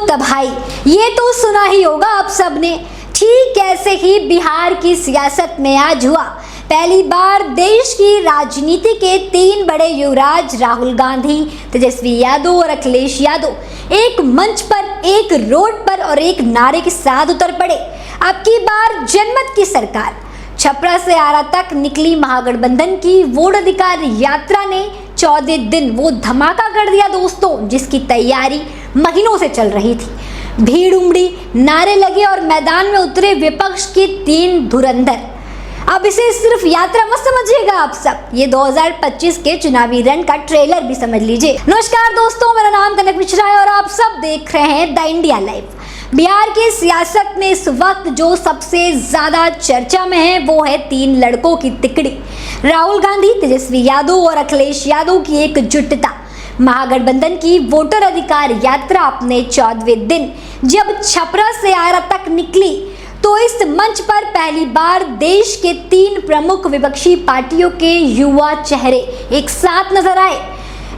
तबाही, ये तो सुना ही होगा आप सबने। ठीक ऐसे ही बिहार की सियासत में आज हुआ। पहली बार देश की राजनीति के तीन बड़े युवराज राहुल गांधी, तेजस्वी यादव और अखिलेश यादव एक मंच पर, एक रोड पर और एक नारे के साथ उतर पड़े। अब की बार जनमत की सरकार। छपरा से आरा तक निकली महागठबंधन की वोट अधिकार यात्रा ने 14 दिन वो धमाका कर दिया दोस्तों, जिसकी तैयारी महीनों से चल रही थी। भीड़ उमड़ी, नारे लगे और मैदान में उतरे विपक्ष के तीन धुरंधर। अब इसे सिर्फ यात्रा मत समझिएगा आप सब, ये 2025 के चुनावी रण का ट्रेलर भी समझ लीजिए। नमस्कार दोस्तों, मेरा नाम कनक मिश्रा है और आप सब देख रहे हैं द इंडिया लाइव। बिहार की सियासत में इस वक्त जो सबसे ज्यादा चर्चा में है वो है तीन लड़कों की तिकड़ी, राहुल गांधी, तेजस्वी यादव और अखिलेश यादव की एकजुटता। महागठबंधन की वोटर अधिकार यात्रा अपने 14वें दिन जब छपरा से आरा तक निकली तो इस मंच पर पहली बार देश के तीन प्रमुख विपक्षी पार्टियों के युवा चेहरे एक साथ नजर आए।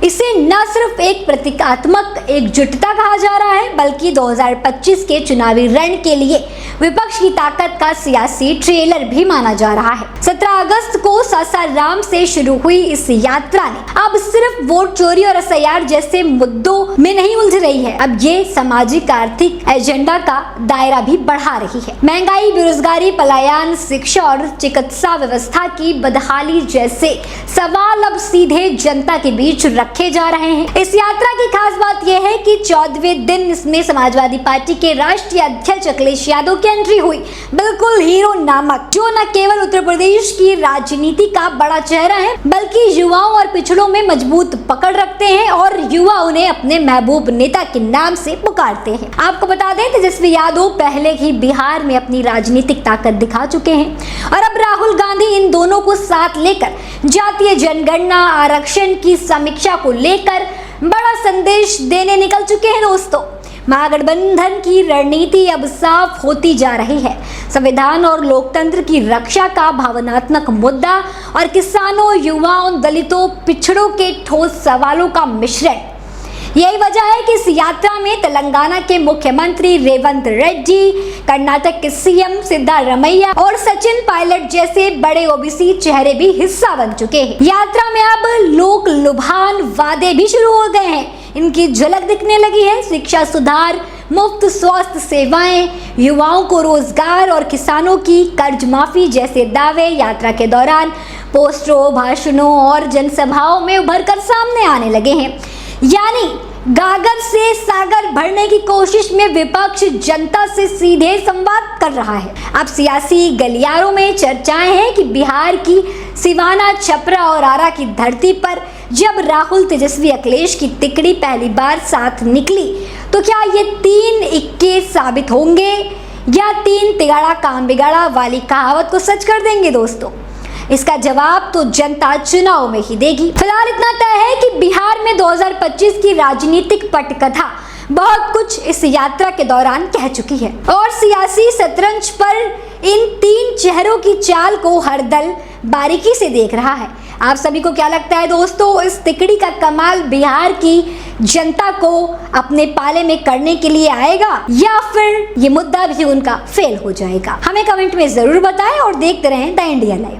इसे न सिर्फ एक प्रतीकात्मक एकजुटता कहा जा रहा है, बल्कि 2025 के चुनावी रण के लिए विपक्ष की ताकत का सियासी ट्रेलर भी माना जा रहा है। 17 अगस्त को सासाराम से शुरू हुई इस यात्रा ने अब सिर्फ वोट चोरी और एसआईआर जैसे मुद्दों में नहीं उलझ रही है, अब ये सामाजिक आर्थिक एजेंडा का दायरा भी बढ़ा रही है। महंगाई, बेरोजगारी, पलायन, शिक्षा और चिकित्सा व्यवस्था की बदहाली जैसे सवाल अब सीधे जनता के बीच रखे जा रहे हैं। इस यात्रा की खास बात यह है कि 14वें दिन इसमें समाजवादी पार्टी के राष्ट्रीय अध्यक्ष अखिलेश यादव की एंट्री हुई, बिल्कुल हीरो नामक, जो न केवल उत्तर प्रदेश की राजनीति का बड़ा चेहरा है बल्कि युवाओं और पिछड़ों में मजबूत पकड़ रखते हैं और युवा उन्हें अपने महबूब नेता के नाम से पुकारते हैं। आपको बता दें, तेजस्वी यादव पहले ही बिहार में अपनी राजनीतिक ताकत दिखा चुके हैं और अब राहुल गांधी इन दोनों को साथ लेकर जातीय जनगणना, आरक्षण की समीक्षा को लेकर बड़ा संदेश देने निकल चुके हैं दोस्तों। महागठबंधन की रणनीति अब साफ होती जा रही है। संविधान और लोकतंत्र की रक्षा का भावनात्मक मुद्दा और किसानों, युवाओं, दलितों, पिछड़ों के ठोस सवालों का मिश्रण। यही वजह है कि इस यात्रा में तेलंगाना के मुख्यमंत्री रेवंत रेड्डी, कर्नाटक के सीएम सिद्धारमैया और सचिन पायलट जैसे बड़े ओबीसी चेहरे भी हिस्सा बन चुके हैं। यात्रा में अब लोक लुभान वादे भी शुरू हो गए हैं, इनकी झलक दिखने लगी है। शिक्षा सुधार, मुफ्त स्वास्थ्य सेवाएं, युवाओं को रोजगार और किसानों की कर्ज माफी जैसे दावे यात्रा के दौरान पोस्टरों, भाषणों और जनसभाओं में उभरकर सामने आने लगे हैं। यानी गागर से सागर भरने की कोशिश में विपक्ष जनता से सीधे संवाद कर रहा है। अब सियासी गलियारों में चर्चाएं हैं कि बिहार की सिवाना, छपरा और आरा की धरती पर जब राहुल, तेजस्वी, अखिलेश की तिकड़ी पहली बार साथ निकली तो क्या ये तीन इक्के साबित होंगे या तीन तिगाड़ा काम बिगाड़ा वाली कहावत को सच कर देंगे दोस्तों? इसका जवाब तो जनता चुनाव में ही देगी। फिलहाल इतना तय है कि बिहार में 2025 की राजनीतिक पटकथा बहुत कुछ इस यात्रा के दौरान कह चुकी है और सियासी शतरंज पर इन तीन चेहरों की चाल को हर दल बारीकी से देख रहा है। आप सभी को क्या लगता है दोस्तों, इस तिकड़ी का कमाल बिहार की जनता को अपने पाले में करने के लिए आएगा या फिर ये मुद्दा भी उनका फेल हो जाएगा? हमें कमेंट में जरूर बताएं और देखते रहें द इंडिया लाइव।